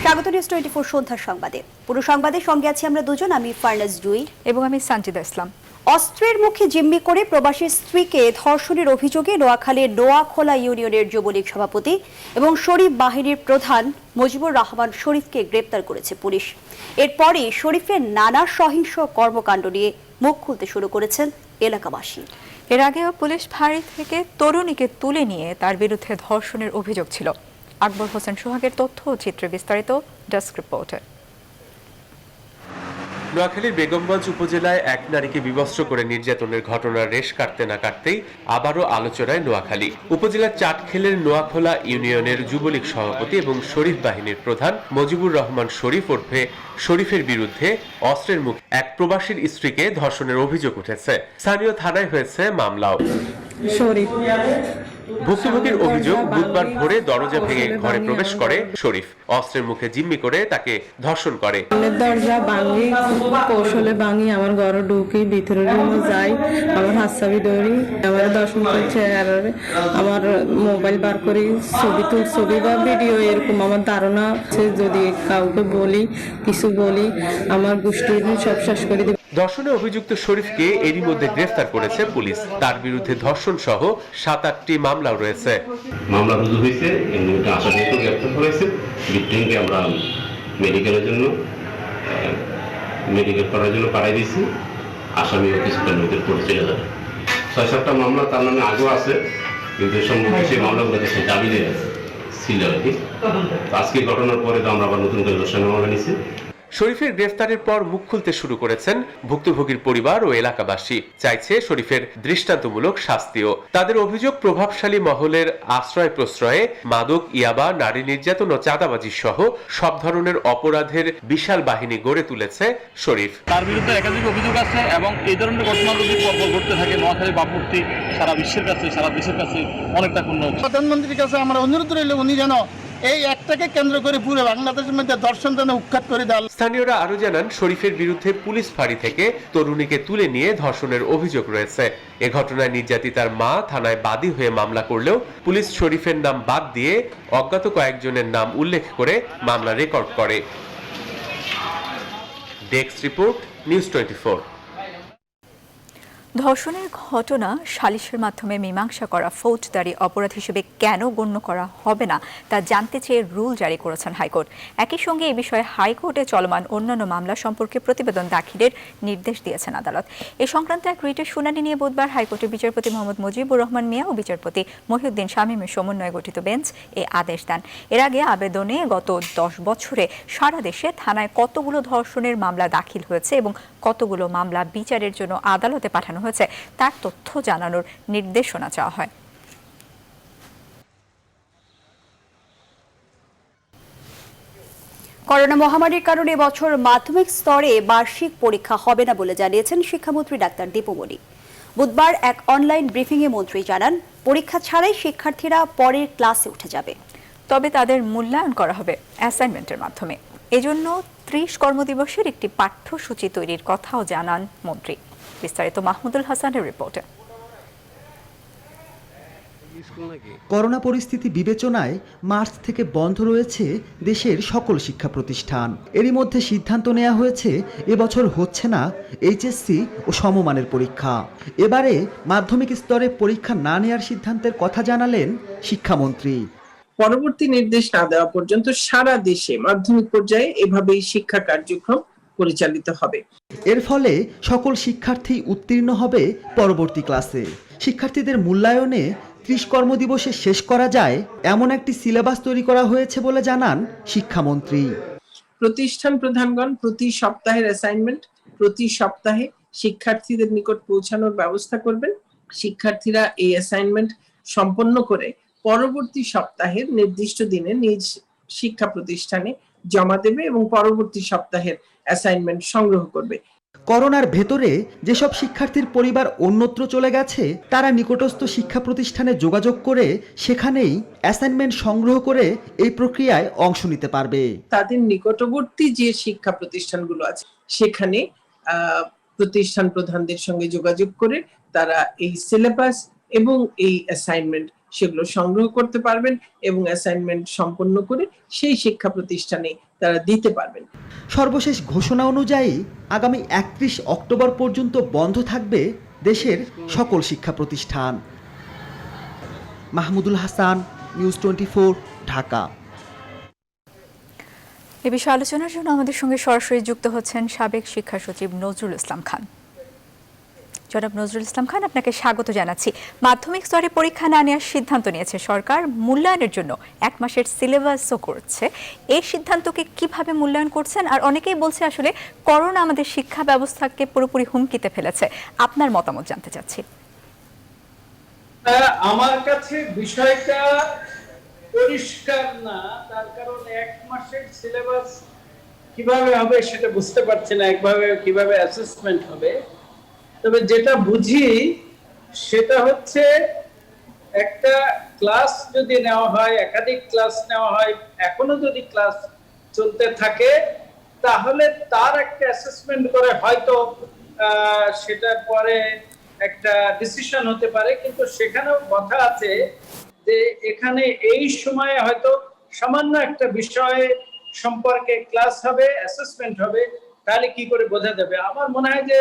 স্বাগত নিউজ 24 সন্ধ্যার সংবাদে। পুরো সংবাদের সঙ্গে আছি আমরা দুজন, আমি ফারনাজ জুই এবং আমি সানজিদা ইসলাম। অস্ত্রের মুখে জিম্মি করে প্রবাসী স্ত্রীকে ধর্ষণের অভিযোগে নোয়াখালীর নোয়াখোলা ইউনিয়নের যুবলীগ সভাপতি এবং শরীফ বাহিনীর প্রধান মুজিবুর রহমান শরীফকে গ্রেপ্তার করেছে পুলিশ। এরপরই শরীফের নানা সহিংস কর্মকাণ্ড নিয়ে মুখ খুলতে শুরু করেছেন এলাকাবাসী। এর আগেও পুলিশ ফাঁড়ি থেকে তরুণীকে তুলে নিয়ে তার বিরুদ্ধে ধর্ষণের অভিযোগ ছিল। আকবর হোসেন সোহাগের তথ্য ও চিত্রে বিস্তারিত ডেস্ক রিপোর্টে। নোয়াখালীর বেগমগঞ্জ উপজেলায় এক নারীকে বিবস্ত্র করে নির্যাতনের ঘটনার রেশ কাটতে না কাটতেই আবারও আলোচনায় নোয়াখালী। উপজেলার চাটখেলের নোয়াখোলা ইউনিয়নের যুবলীগ সভাপতি এবং শরীফ বাহিনীর প্রধান মুজিবুর রহমান শরীফ ওরফে শরীফের বিরুদ্ধে অস্ত্রের মুখে এক প্রবাসীর স্ত্রীকে ধর্ষণের অভিযোগ উঠেছে। স্থানীয় থানায় হয়েছে মামলাও। ভুক্তভোগীর অভিযোগ, বুধবার ভোরে দরজা ভেঙে ঘরে প্রবেশ করে শরীফ, অস্ত্রের মুখে জিম্মি করে তাকে ধর্ষণ করে। দরজা ভাঙি, কৌশলে ভাঙি, আমার ঘরে ঢুকি, ভিতরে রুমে যাই, আমার হাসাবি দৌড়ি, আমার দর্শন করছে, আর আমার মোবাইল বার করি, ছবি বা ভিডিও এরকম আমার ধারণা আছে। যদি কাউকে বলি, কিছু বলি, আমার গোষ্ঠীর সব শেষ করে দিবে। ধর্ষণে অভিযুক্ত শরীফকে এরই মধ্যে গ্রেফতার করেছে পুলিশ। তার বিরুদ্ধে ধর্ষণ সহ 7-8টি মামলাও রয়েছে। মামলা রুজু হয়েছে, আসামিকে গ্রেফতার করেছে। ভিকটিমকে আমরা মেডিকেল করার জন্য পাঠাই দিয়েছি। আসামিও কিছুক্ষণ মধ্যে কোর্টে চলে যাবে। 6-7টা মামলা তার নামে আগেও আছে, কিন্তু সম্ভবত সেই মামলাগুলোতে সে জামিনে ছিল আর কি। আজকে ঘটনার পরে তো আমরা আবার নতুন করে ধর্ষণ মামলা নিয়েছি। শরীফের গ্রেফতারের পর মুখ খুলতে শুরু করেছেন ভুক্তভোগীর পরিবার ও এলাকাবাসী। চাইছে শরীফের দৃষ্টান্তমূলক শাস্তিও। তাদের অভিযোগ, প্রভাবশালী মহলের আশ্রয় প্রশ্রয়ে মাদক, ইয়াবা, নারী নির্যাতন ও চাঁদাবাজি সহ সব ধরনের অপরাধের বিশাল বাহিনী গড়ে তুলেছে শরীফ। তার বিরুদ্ধে একাধিক অভিযোগ আছে এবং এই ধরনের ঘটনা যদি পরপর ঘটতে থাকে নোয়াখালী বাপুর্তি সারা বিশ্বের কাছে, সারা দেশের কাছে অনেকটা ক্ষুণ্ণ। প্রধানমন্ত্রীর কাছে আমরা অনুরোধ রইল, উনি যেন এই একটাকে কেন্দ্র করে পুরো বাংলাদেশের মধ্যে ধর্ষণ যেন উৎখাত করে দেন। স্থানীয়রা আরো জানান, শরীফের বিরুদ্ধে পুলিশ ফাঁড়ি থেকে তরুণীকে তুলে নিয়ে ধর্ষণের অভিযোগ রয়েছে। এ ঘটনায় নির্যাতিতার মা থানায় বাদী হয়ে মামলা করলেও পুলিশ শরীফের নাম বাদ দিয়ে অজ্ঞাত কয়েকজনের নাম উল্লেখ করে মামলা রেকর্ড করে। Desk report, news 24। ধর্ষণের ঘটনা সালিশের মাধ্যমে মীমাংসা করা ফৌজদারি অপরাধ হিসেবে কেন গণ্য করা হবে না তা জানতে চেয়ে রুল জারি করেছেন হাইকোর্ট। একই সঙ্গে এ বিষয়ে হাইকোর্টে চলমান অন্যান্য মামলা সম্পর্কে প্রতিবেদন দাখিলের নির্দেশ দিয়েছেন আদালত। এ সংক্রান্ত এক রিটের শুনানি নিয়ে বুধবার হাইকোর্টের বিচারপতি মোহাম্মদ মুজিবুর রহমান মিয়া ও বিচারপতি মহিউদ্দিন শামীমের সমন্বয়ে গঠিত বেঞ্চ এ আদেশ দেন। এর আগে আবেদনে গত 10 বছরে সারা দেশে থানায় কতগুলো ধর্ষণের মামলা দাখিল হয়েছে এবং কতগুলো মামলা বিচারের জন্য আদালতে পাঠানো হয়েছে তার তথ্য জানানোর নির্দেশনা চাওয়া হয়। করোনা মহামারীর কারণে এবছর মাধ্যমিক স্তরে বার্ষিক পরীক্ষা হবে না বলে জানিয়েছেন শিক্ষামন্ত্রী ডাক্তার দীপুমণি। বুধবার এক অনলাইন ব্রিফিংয়ে মন্ত্রী জানান, পরীক্ষা ছাড়াই শিক্ষার্থীরা পরের ক্লাসে উঠে যাবে। তবে তাদের মূল্যায়ন করা হবে অ্যাসাইনমেন্টের মাধ্যমে। এজন্য 30 কর্মদিবসের একটি পাঠ্যসূচি তৈরির কথাও জানান মন্ত্রী। বিস্তারিত মাহমুদুল হাসানের রিপোর্টে। করোনা পরিস্থিতি বিবেচনায় মার্চ থেকে বন্ধ রয়েছে দেশের সকল শিক্ষা প্রতিষ্ঠান। এরই মধ্যে সিদ্ধান্ত নেওয়া হয়েছে এবছর হচ্ছে না এইচএসসি ও সমমানের পরীক্ষা। এবারে মাধ্যমিক স্তরে পরীক্ষা না নেওয়ার সিদ্ধান্তের কথা জানালেন শিক্ষামন্ত্রী। পরবর্তী নির্দেশ না দেওয়া পর্যন্ত সারা দেশে মাধ্যমিক পর্যায়ে এভাবেই শিক্ষা কার্যক্রম পরিচালিত হবে। এর ফলে সকল শিক্ষার্থী উত্তীর্ণ হবে পরবর্তী ক্লাসে। শিক্ষার্থীদের মূল্যায়নে 30 কর্মদিবসে শেষ করা যায় এমন একটি সিলেবাস তৈরি করা হয়েছে বলে জানান শিক্ষামন্ত্রী। প্রতিষ্ঠান প্রধানগণ প্রতি সপ্তাহের অ্যাসাইনমেন্ট প্রতি সপ্তাহে শিক্ষার্থীদের নিকট পৌঁছানোর ব্যবস্থা করবেন। শিক্ষার্থীরা এই অ্যাসাইনমেন্ট সম্পন্ন করে পরবর্তী সপ্তাহের নির্দিষ্ট দিনে নিজ শিক্ষা প্রতিষ্ঠানে জমা দেবে এবং পরবর্তী সপ্তাহের অ্যাসাইনমেন্ট সংগ্রহ করবে। করোনার ভেতরে যেসব শিক্ষার্থীর পরিবার অন্যত্র চলে গেছে তারা নিকটস্থ শিক্ষা প্রতিষ্ঠানে যোগাযোগ করে সেখানেই অ্যাসাইনমেন্ট সংগ্রহ করে এই প্রক্রিয়ায় অংশ নিতে পারবে। তাদের নিকটবর্তী যে শিক্ষা প্রতিষ্ঠানগুলো আছে সেখানে প্রতিষ্ঠান প্রধানদের সঙ্গে যোগাযোগ করে তারা এই সিলেবাস এবং এই অ্যাসাইনমেন্ট সেগুলো সংগ্রহ করতে পারবেন এবং অ্যাসাইনমেন্ট সম্পন্ন করে সেই শিক্ষা প্রতিষ্ঠানে তারা দিতে পারবেন। সর্বশেষ ঘোষণা অনুযায়ী আগামী 31 অক্টোবর পর্যন্ত বন্ধ থাকবে দেশের সকল শিক্ষা প্রতিষ্ঠান। মাহমুদুল হাসান, নিউজ 24, ঢাকা। এ বিষয়ে আলোচনার জন্য আমাদের সঙ্গে সরাসরি যুক্ত হচ্ছেন সাবেক শিক্ষা সচিব নজরুল ইসলাম খান। জনাব নজরুল ইসলাম খান, আপনাকে স্বাগত জানাচ্ছি। মাধ্যমিক স্তরে পরীক্ষা না নেওয়ার সিদ্ধান্ত নিয়েছে সরকার, মূল্যায়নের জন্য 1 মাসের সিলেবাসও করছে। এই সিদ্ধান্তকে কিভাবে মূল্যায়ন করছেন? আর অনেকেই বলছে আসলে করোনা আমাদের শিক্ষা ব্যবস্থাকে পুরোপুরি হুমকিতে ফেলেছে। আপনার মতামত জানতে চাচ্ছি। আমার কাছে বিষয়টা পরিষ্কার না, তার কারণ 1 মাসের সিলেবাস কিভাবে হবে সেটা বুঝতে পারছি না, কিভাবে অ্যাসেসমেন্ট হবে। তবে যেটা বুঝি সেটা হচ্ছে একটা ক্লাস যদি নেওয়া হয়, একাধিক ক্লাস নেওয়া হয়, এখনো যদি ক্লাস চলতে থাকে তাহলে তার একটা অ্যাসেসমেন্ট করে হয়তো সেটার পরে একটা ডিসিশন হতে পারে। কিন্তু সেখানেও কথা আছে যে এখানে এই সময়ে হয়তো সামান্য একটা বিষয় সম্পর্কে ক্লাস হবে, অ্যাসেসমেন্ট হবে, তাহলে কি করে বোঝা যাবে? আমার মনে হয় যে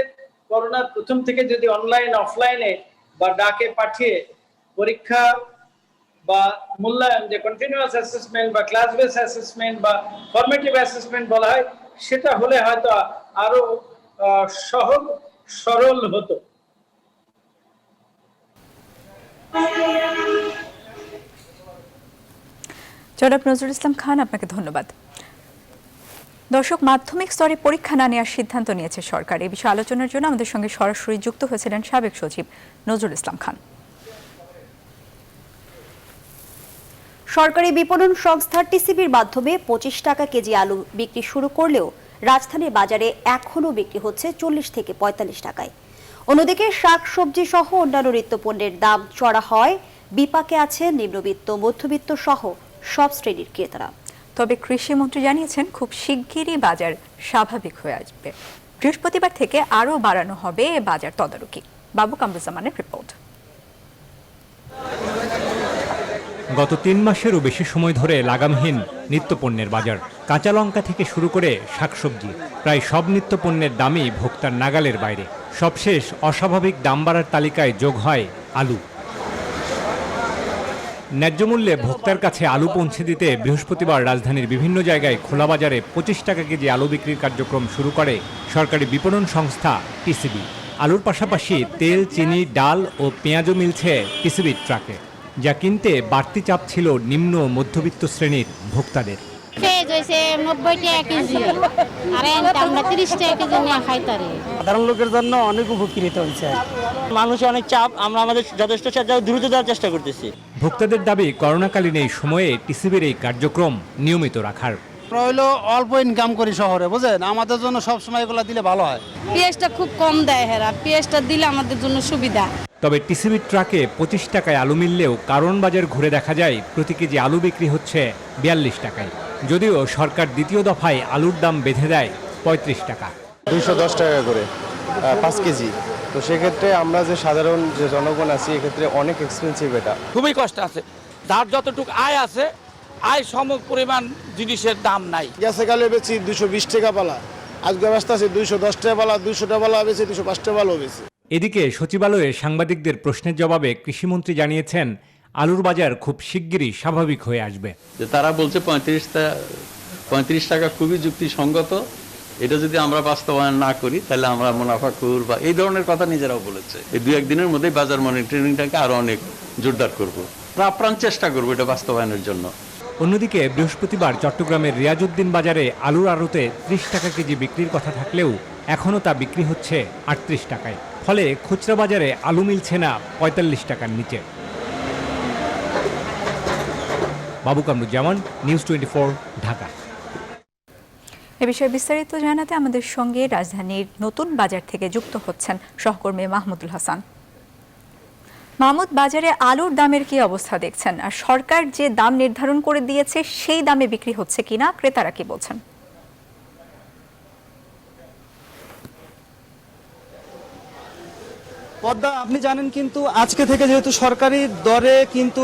করোনার প্রথম থেকে যদি অনলাইন অফলাইনে বা ডাকে পাঠিয়ে পরীক্ষা বা মূল্যায়ন, যে কন্টিনিউয়াস অ্যাসেসমেন্ট বা ক্লাস বেস অ্যাসেসমেন্ট বা ফরমেটিভ অ্যাসেসমেন্ট বলা হয়, সেটা হলে হয়তো আরো সহজ সরল হতো। জনাব নজরুল ইসলাম খান, আপনাকে ধন্যবাদ। দর্শক, মাধ্যমিক স্তরে পরীক্ষা না নেওয়ার সিদ্ধান্ত নিয়েছে সরকার। এই বিষয়ে আলোচনার জন্য আমাদের সঙ্গে সরাসরি যুক্ত হয়েছিলেন সাবেক সচিব নজরুল ইসলাম খান। সরকারি বিপণন সংস্থা টিসিবির মাধ্যমে 25 টাকা কেজি আলু বিক্রি শুরু করলেও রাজধানীর বাজারে এখনও বিক্রি হচ্ছে 40 থেকে 45 টাকায়। অন্যদিকে শাক সবজি সহ অন্যান্য নিত্যপণ্যের দাম চড়া হয়। বিপাকে আছে নিম্নবিত্ত, মধ্যবিত্ত সহ সব শ্রেণীর ক্রেতারা। তবে কৃষিমন্ত্রী জানিয়েছেন খুব শিগগিরই বাজার স্বাভাবিক হয়ে আসবে। বৃহস্পতিবার থেকে আরও বাড়ানো হবে বাজার তদারকি। বাবু কামরুজ্জামানের রিপোর্ট। গত 3 মাসেরও বেশি সময় ধরে লাগামহীন নিত্যপণ্যের বাজার। কাঁচা লঙ্কা থেকে শুরু করে শাকসবজি, প্রায় সব নিত্যপণ্যের দামই ভোক্তার নাগালের বাইরে। সবশেষ অস্বাভাবিক দাম বাড়ার তালিকায় যোগ হয় আলু। ন্যায্য মূল্যে ভোক্তার কাছে আলু পৌঁছে দিতে বৃহস্পতিবার রাজধানীর বিভিন্ন জায়গায় খোলা বাজারে 25 টাকা কেজি আলু বিক্রির কার্যক্রম শুরু করে সরকারি বিপণন সংস্থা টিসিবি। আলুর পাশাপাশি তেল, চিনি, ডাল ও পেঁয়াজও মিলছে টিসিবির ট্রাকে, যা কিনতে বাড়তি চাপ ছিল নিম্ন মধ্যবিত্ত শ্রেণীর ভোক্তাদের। সাধারণ লোকের জন্য অনেক উপকৃত হয়েছে। মানুষ অনেক চাপ, আমরা আমাদের যথেষ্ট দ্রুত দেওয়ার চেষ্টা করতেছি। ভোক্তাদের দাবি করোনাকালীন এই সময়ে টিসিবির এই কার্যক্রম নিয়মিত রাখার। হলো অল্প ইনকাম করি শহরে, বুঝেন, আমাদের জন্য সব সময় এগুলো দিলে ভালো হয়। পেঁয়াজটা খুব কম দেয়, হেরা পেঁয়াজটা দিলে আমাদের জন্য সুবিধা। তবে টিসিবির ট্রাকে 25 টাকায় আলু মিললেও কারণ বাজার ঘুরে দেখা যায় প্রতি কেজি আলু বিক্রি হচ্ছে 42 টাকায়। যদিও সরকার দ্বিতীয় দফায় আলুর দাম বেঁধে দেয় 35 টাকা, 210 টাকা করে 5 কেজি। তো সেক্ষেত্রে আমরা যে সাধারণ যে জনগণ আছি, এক্ষেত্রে অনেক এক্সপেন্সিভ। এটা খুবই কষ্ট আছে, যার যতটুকু আয় আছে, আয় সম পরিমাণ জিনিসের দাম নাই। গেছে কালে বেশি 220 টাকা পালা, আজকে ব্যস্ত আছে 210 টাকা পালা, 200 টাকা পালা বেশি, 205 টাকা পালা বেশি। এদিকে সচিবালয়ে সাংবাদিকদের প্রশ্নের জবাবে কৃষিমন্ত্রী জানিয়েছেন আলুর বাজার খুব শিগগিরই স্বাভাবিক হয়ে আসবে। তারা বলছে 35 টাকা খুবই যুক্তিসঙ্গত। এটা যদি আমরা বাস্তবায়ন না করি তাহলে আমরা মুনাফাখোর বা এই ধরনের কথা নিজেরাও বলেছে। এই 2-1 দিনের মধ্যেই বাজার মনিটরিংটাকে আরো অনেক জোরদার করবো, আপ্রাণ চেষ্টা করবো এটা বাস্তবায়নের জন্য। অন্যদিকে বৃহস্পতিবার চট্টগ্রামের রিয়াজউদ্দিন বাজারে আলুর আড়তে 30 টাকা কেজি বিক্রির কথা থাকলেও এখনও তা বিক্রি হচ্ছে 38 টাকায়। ফলে খুচরা বাজারে আলু মিলছে না 45 টাকার নিচে। বাবু কামরুজ্জামান, নিউজ 24, ঢাকা। এ বিষয়ে বিস্তারিত জানাতে আমাদের সঙ্গে রাজধানীর নতুন বাজার থেকে যুক্ত হচ্ছেন সহকর্মী মাহমুদুল হাসান। মাহমুদ, বাজারে আলুর দামের কি অবস্থা দেখছেন? আর সরকার যে দাম নির্ধারণ করে দিয়েছে সেই দামে বিক্রি হচ্ছে কিনা, ক্রেতারা কি বলছেন? পদ্মা, আপনি জানেন কিন্তু আজকে থেকে যেহেতু সরকারি দরে কিন্তু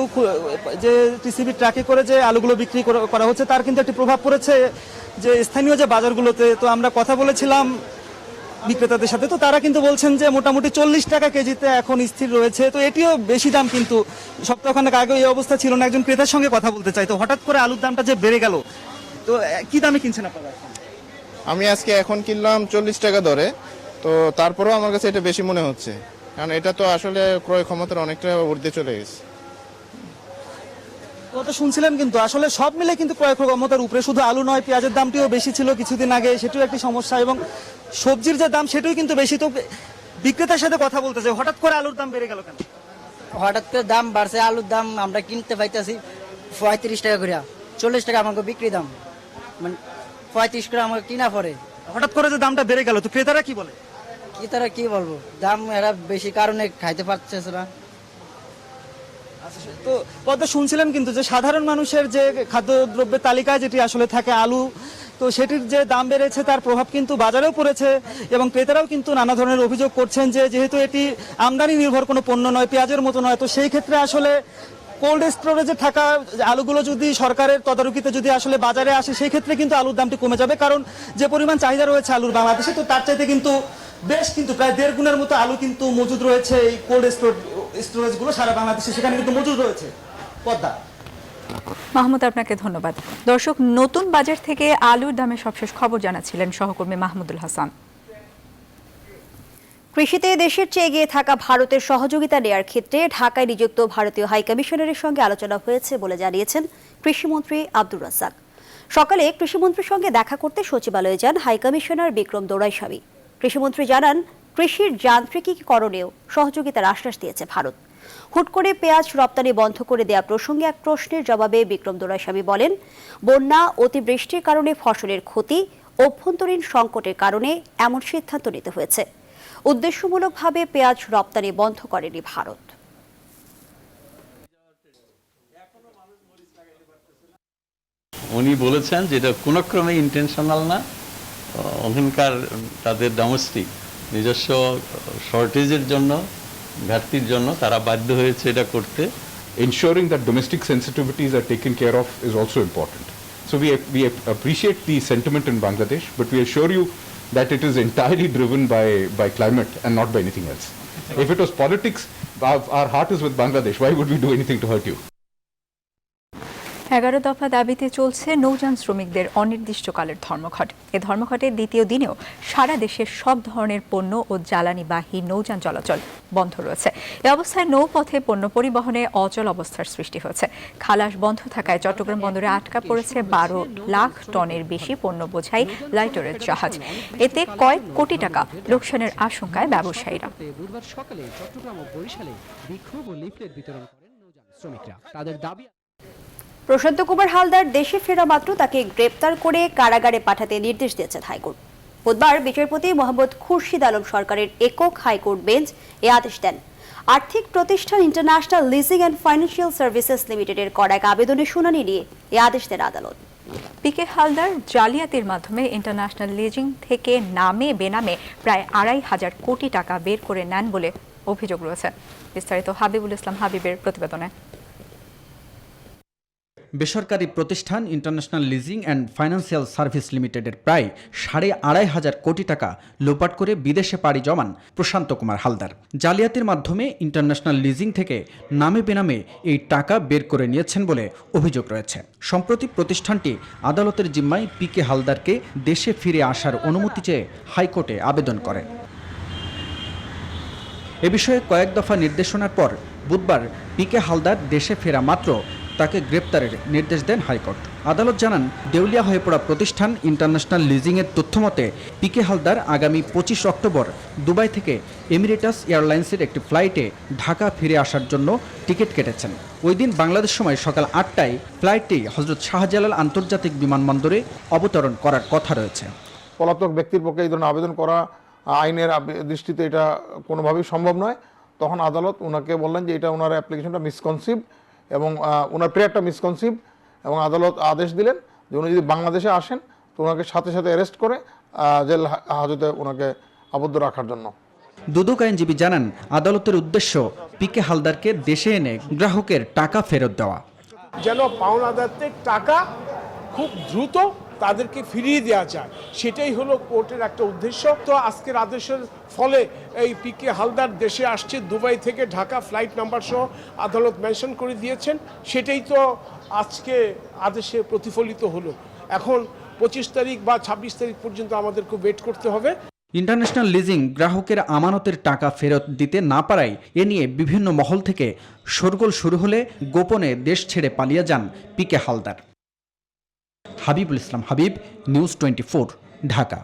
যে টিসিবি ট্রাকে করে যে আলুগুলো বিক্রি করা হচ্ছে তার কিন্তু একটি প্রভাব পড়েছে যে স্থানীয় যে বাজারগুলোতে। তো আমরা কথা বলেছিলাম বিক্রেতাদের সাথে, তো তারা কিন্তু বলছেন যে মোটামুটি 40 টাকা কেজিতে এখন স্থির রয়েছে। তো এটিও বেশি দাম, কিন্তু সপ্তাহখানেক আগে এই অবস্থা ছিল না। একজন ক্রেতার সঙ্গে কথা বলতে চাই, তো হঠাৎ করে আলুর দামটা যে বেড়ে গেল, তো কি দামে কিনছেন আপনারা? আমি আজকে এখন কিনলাম 40 টাকা দরে, তো তারপরেও আমার কাছে এটা বেশি মনে হচ্ছে, কারণ এটা তো আসলে ক্রয় ক্ষমতার অনেকটা ঊর্ধ্বে চলে গেছে। কথা শুনছিলেন, কিন্তু আসলে সব মিলে কিন্তু ক্রয় ক্ষমতার উপরে, শুধু আলু নয়, পেঁয়াজের দামটিও বেশি ছিল কিছুদিন আগে, সেটিও একটি সমস্যা, এবং সবজির যে দাম সেটাও কিন্তু বেশি। তো বিক্রেতার সাথে কথা বলতে চাই, হঠাৎ করে আলুর দাম বেড়ে গেল কেন? হঠাৎ করে দাম বাড়ছে, আলুর দাম আমরা কিনতে পাইতেছি 35 টাকা করে, 40 টাকা আমাকে বিক্রি দাম, মানে 35 করে আমাকে কিনা পড়ে। হঠাৎ করে যে দামটা বেড়ে গেল, তো ক্রেতারা কি বলে? ক্রেতারা কি বলবো, দাম এরা বেশি কারণে খাইতে পারছে না। তো পদ্মা, শুনছিলেন কিন্তু যে সাধারণ মানুষের যে খাদ্যদ্রব্যের তালিকায় যেটি আসলে থাকে আলু, তো সেটির যে দাম বেড়েছে তার প্রভাব কিন্তু বাজারেও পড়েছে, এবং ক্রেতারাও কিন্তু নানা ধরনের অভিযোগ করছেন যে যেহেতু এটি আমদানি নির্ভর কোনো পণ্য নয়, পেঁয়াজের মতো নয়, তো সেই ক্ষেত্রে আসলে কোল্ড স্টোরেজে থাকা আলুগুলো যদি সরকারের তদারকিতে যদি আসলে বাজারে আসে, সেই ক্ষেত্রে কিন্তু আলুর দামটি কমে যাবে। কারণ যে পরিমাণ চাহিদা রয়েছে আলুর বাংলাদেশে, তো তার চাইতে কিন্তু বেশ কিন্তু প্রায় 1.5 গুণের মতো আলু কিন্তু মজুদ রয়েছে এই কোল্ড স্টোরেজগুলো সারা বাংলাদেশে, সেখানে কিন্তু মজুদ রয়েছে। পদ্মা, মাহমুদ, আপনাকে ধন্যবাদ। দর্শক, নতুন বাজার থেকে আলুর দামের সবশেষ খবর জানাচ্ছিলেন সহকর্মী মাহমুদুল হাসান। কৃষিতে দেশের চেয়ে এগিয়ে থাকা ভারতের সহযোগিতা নেওয়ার ক্ষেত্রে ঢাকায় নিযুক্ত ভারতীয় হাইকমিশনারের সঙ্গে আলোচনা হয়েছে বলে জানিয়েছেন কৃষিমন্ত্রী আব্দুর রাজ্জাক। সকালে কৃষিমন্ত্রীর সঙ্গে দেখা করতে সচিবালয়ে যান হাইকমিশনার বিক্রম দোরাইস্বামী। কৃষিমন্ত্রী জানান, কৃষির যান্ত্রিকীকরণেও সহযোগিতার আশ্বাস দিয়েছে ভারত। হুট করে পেঁয়াজ রপ্তানি বন্ধ করে দেওয়া প্রসঙ্গে এক প্রশ্নের জবাবে বিক্রম দোরাইস্বামী বলেন, বন্যা, অতিবৃষ্টির কারণে ফসলের ক্ষতি, অভ্যন্তরীণ সংকটের কারণে এমন সিদ্ধান্ত নিতে হয়েছে। উদ্দেশ্যমূলকভাবে পেঁয়াজ রপ্তানি বন্ধ করেনি ভারত। উনি বলেছেন যে এটা কোনো ক্রমে ইন্টেনশনাল না, ওখানকার তাদের ডোমেস্টিক নিজস্ব শর্টেজের জন্য, ঘাটতির জন্য তারা বাধ্য হয়েছে এটা করতে। Ensuring that domestic sensitivities are taken care of is also important. So we appreciate the sentiment in Bangladesh, but we assure you that it is entirely driven by climate and not by anything else. If it was politics, our heart is with Bangladesh. Why would we do anything to hurt you? 11 দফা দাবিতে চলছে নৌযান শ্রমিকদের অনির্দিষ্টকালের ধর্মঘট। এ ধর্মঘটের দ্বিতীয় দিনেও সারা দেশের সব ধরনের পণ্য ও জ্বালানিবাহী নৌযান চলাচল বন্ধ রয়েছে। এ অবস্থায় নৌপথে পণ্য পরিবহনে অচল অবস্থার সৃষ্টি হয়েছে। খালাস বন্ধ থাকায় চট্টগ্রাম বন্দরে আটকা পড়েছে 12 লাখ টনের বেশি পণ্য বোঝাই লাইটারের জাহাজ। এতে কয়েক কোটি টাকা লোকসানের আশঙ্কায় ব্যবসায়ীরা। বুধবার সকালে চট্টগ্রাম ও বরিশালে বিক্ষোভ ও লিফলেট বিতরণ করেন নৌযান শ্রমিকরা। তাদের দাবি, প্রশান্ত কুমার হালদার দেশে ফেরা মাত্র তাকে গ্রেপ্তার করে কারাগারে পাঠাতে নির্দেশ দিয়েছেন হাইকোর্ট। বুধবার বিচারপতি মোহাম্মদ খুরশিদ আলম সরকারের একক হাইকোর্ট বেঞ্চ এ আদেশ দেন। আর্থিক প্রতিষ্ঠান international leasing and financial services লিমিটেডের করা এক আবেদনের শুনানি নিয়ে এ আদেশ দেন আদালত। পিকে হালদার জালিয়াতির মাধ্যমে ইন্টারন্যাশনাল লিজিং থেকে নামে বেনামে প্রায় 2,500 কোটি টাকা বের করে নেন বলে অভিযোগ রয়েছে। বিস্তারিত হাবিবুল ইসলাম হাবিবের প্রতিবেদনে। বেসরকারি প্রতিষ্ঠান international leasing and financial service লিমিটেডের প্রায় 2,500 কোটি টাকা লোপাট করে বিদেশে পাড়ি জমান প্রশান্ত কুমার হালদার। জালিয়াতির মাধ্যমে ইন্টারন্যাশনাল লিজিং থেকে নামে বেনামে এই টাকা বের করে নিয়েছেন বলে অভিযোগ রয়েছে। সম্প্রতি প্রতিষ্ঠানটি আদালতের জিম্মায় পিকে হালদারকে দেশে ফিরে আসার অনুমতি চেয়ে হাইকোর্টে আবেদন করে। এ বিষয়ে কয়েক দফা নির্দেশনার পর বুধবার পিকে হালদার দেশে ফেরা মাত্র তাকে গ্রেপ্তারের নির্দেশ দেন হাইকোর্ট। আদালত জানান, দেউলিয়া হয়ে পড়া প্রতিষ্ঠান ইন্টারন্যাশনাল লিজিংয়ের তথ্যমতে পিকে হালদার আগামী 25 অক্টোবর দুবাই থেকে এমিরেটাস এয়ারলাইন্সের একটি ফ্লাইটে ঢাকা ফিরে আসার জন্য টিকিট কেটেছেন। ওই দিন বাংলাদেশ সময় সকাল 8টায় ফ্লাইটটি হজরত শাহজালাল আন্তর্জাতিক বিমানবন্দরে অবতরণ করার কথা রয়েছে। পলাতক ব্যক্তির পক্ষে এই ধরনের আবেদন করা আইনের দৃষ্টিতে এটা কোনোভাবেই সম্ভব নয়। তখন আদালত ওনাকে বললেন যে এটা ওনার অ্যাপ্লিকেশনটা মিসকনসিভ এবং ওনার প্রেয়ারটা মিসকনসিভ, এবং আদালত আদেশ দিলেন যে উনি যদি বাংলাদেশে আসেন তো ওনাকে সাথে সাথে অ্যারেস্ট করে জেল হাজতে ওনাকে আবদ্ধ রাখার জন্য। দুদক আইনজীবী জানান, আদালতের উদ্দেশ্য পিকে হালদারকে দেশে এনে গ্রাহকের টাকা ফেরত দেওয়া। যেন পাওনাদারদের টাকা খুব দ্রুত তাদেরকে ফিরিয়ে দেওয়া যায়, সেটাই হলো কোর্টের একটা উদ্দেশ্য। তো আজকের আদেশের ফলে এই পিকে হালদার দেশে আসছে দুবাই থেকে ঢাকা, ফ্লাইট নাম্বার সহ আদালত মেনশন করে দিয়েছেন। সেটাই তো আজকে আদেশে প্রতিফলিত হলো। এখন 25 তারিখ বা 26 তারিখ পর্যন্ত আমাদেরকে ওয়েট করতে হবে। ইন্টারন্যাশনাল লিজিং গ্রাহকের আমানতের টাকা ফেরত দিতে না পারায় এ নিয়ে বিভিন্ন মহল থেকে শোরগোল শুরু হলে গোপনে দেশ ছেড়ে পালিয়ে যান পিকে হালদার। হাবিবুল ইসলাম হাবিব, নিউজ 24, ঢাকা।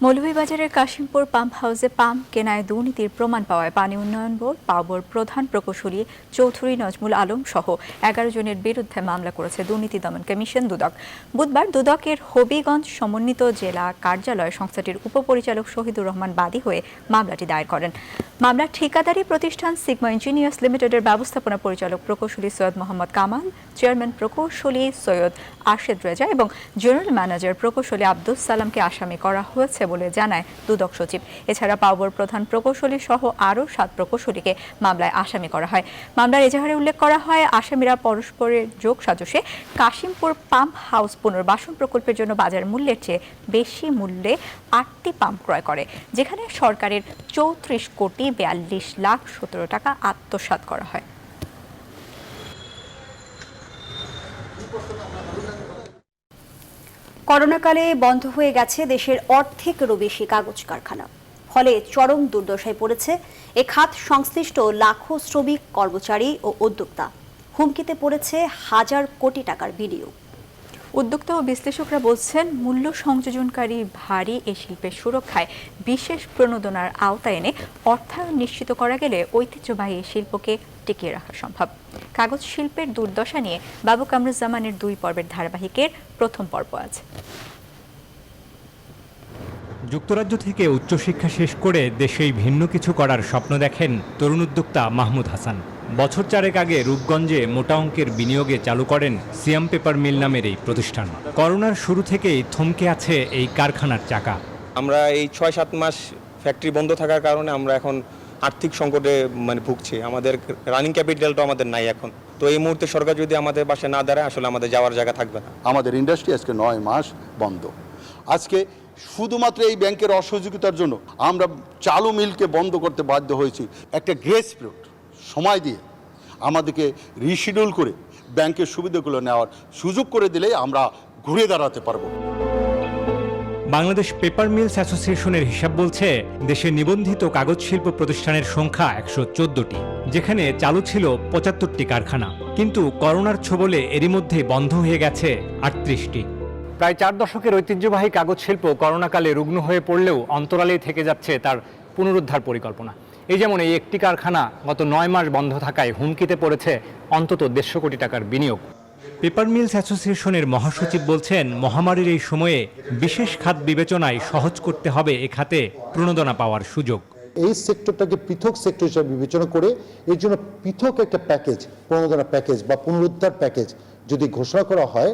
মৌলভীবাজারের কাশিমপুর পাম্প হাউসে পাম্প কেনায় দুর্নীতির প্রমাণ পাওয়ায় পানি উন্নয়ন বোর্ড, পাওয়ার প্রধান প্রকৌশলী চৌধুরী নজমুল আলম সহ 11 জনের বিরুদ্ধে মামলা করেছে দুর্নীতি দমন কমিশন দুদক। বুধবার দুদকের হবিগঞ্জ সমন্বিত জেলা কার্যালয়ে সংস্থাটির উপপরিচালক শহীদুর রহমান বাদী হয়ে মামলাটি দায়ের করেন। মামলার ঠিকাদারি প্রতিষ্ঠান সিগমা ইঞ্জিনিয়ার্স লিমিটেডের ব্যবস্থাপনা পরিচালক প্রকৌশলী সৈয়দ মোহাম্মদ কামাল, চেয়ারম্যান প্রকৌশলী সৈয়দ আরশেদ রেজা এবং জেনারেল ম্যানেজার প্রকৌশলী আব্দুস সালামকে আসামি করা হয়েছে বলে জানায় দুদক সচিব। এছাড়া পাওয়ার প্রধান প্রকৌশলী সহ আরও 7 প্রকৌশলীকে মামলায় আসামি করা হয়। মামলার এজাহারে উল্লেখ করা হয়, আসামিরা পরস্পরের যোগ সাজশে কাশিমপুর পাম্প হাউস পুনর্বাসন প্রকল্পের জন্য বাজার মূল্যের চেয়ে বেশি মূল্যে 8টি পাম্প ক্রয় করে, যেখানে সরকারের 34,42,17,000 টাকা আত্মসাৎ করা হয়। করোনাকালে বন্ধ হয়ে গেছে দেশের অর্ধেকেরও বেশি কাগজ কারখানা। ফলে চরম দুর্দশায় পড়েছে এ খাত সংশ্লিষ্ট লাখো শ্রমিক, কর্মচারী ও উদ্যোক্তা। হুমকিতে পড়েছে হাজার কোটি টাকার বিনিয়োগ। উদ্যোক্তা ও বিশ্লেষকরা বলছেন, মূল্য সংযোজনকারী ভারী এ শিল্পের সুরক্ষায় বিশেষ প্রণোদনার আওতায় এনে অর্থায়ন নিশ্চিত করা গেলে ঐতিহ্যবাহী শিল্পকে টিকিয়ে রাখা সম্ভব। কাগজ শিল্পের দুর্দশা নিয়ে বাবু কামরুজ্জামানের 2 পর্বের ধারাবাহিকের প্রথম পর্ব আছে। যুক্তরাজ্য থেকে উচ্চশিক্ষা শেষ করে দেশেই ভিন্ন কিছু করার স্বপ্ন দেখেন তরুণ উদ্যোক্তা মাহমুদ হাসান। বছর 4 আগে রূপগঞ্জে মোটা অঙ্কের বিনিয়োগে চালু করেন সিয়াম পেপার মিল নামের এই প্রতিষ্ঠান। করোনার শুরু থেকেই থমকে আছে এই কারখানার চাকা। আমরা এই 6-7 মাস ফ্যাক্টরি বন্ধ থাকার কারণে আমরা এখন আর্থিক সংকটে ভুগছি। আমাদের রানিং ক্যাপিটালটা আমাদের নাই এখন। তো এই মুহূর্তে সরকার যদি আমাদের পাশে না দাঁড়ায়, আসলে আমাদের যাওয়ার জায়গা থাকবে না। আমাদের ইন্ডাস্ট্রি আজকে 9 মাস বন্ধ। আজকে শুধুমাত্র এই ব্যাংকের অসহযোগিতার জন্য আমরা চালু মিলকে বন্ধ করতে বাধ্য হয়েছি। একটা গ্রেস পিরিয়ড সময় দিয়ে আমাদেরকে রিশিডিউল করে ব্যাংকের সুবিধাগুলো নেওয়ার সুযোগ করে দিলেই আমরা ঘুরে দাঁড়াতে পারবো। বাংলাদেশ পেপার মিলস অ্যাসোসিয়েশনের হিসাব বলছে, দেশে নিবন্ধিত কাগজ শিল্প প্রতিষ্ঠানের সংখ্যা 114টি, যেখানে চালু ছিল 75টি কারখানা। কিন্তু করোনার ছোবলে এরই মধ্যে বন্ধ হয়ে গেছে 38টি। প্রায় 4 দশকের ঐতিহ্যবাহী কাগজ শিল্প করোনাকালে রুগ্ন হয়ে পড়লেও অন্তরালেই থেকে যাচ্ছে তার পুনরুদ্ধার পরিকল্পনা। এই যেমন এই একটি কারখানা গত 9 মাস বন্ধ থাকায় হুমকিতে পড়েছে অন্তত 150 কোটি টাকার বিনিয়োগ। পেপার মিলস অ্যাসোসিয়েশনের মহাসচিব বলছেন, মহামারীর এই সময়ে বিশেষ খাত বিবেচনায় সহজ করতে হবে এ খাতে প্রণোদনা পাওয়ার সুযোগ। এই সেক্টরটাকে পৃথক সেক্টর হিসেবে বিবেচনা করে এর জন্য পৃথক একটা প্যাকেজ, প্রণোদনা প্যাকেজ বা পুনরুদ্ধার প্যাকেজ যদি ঘোষণা করা হয়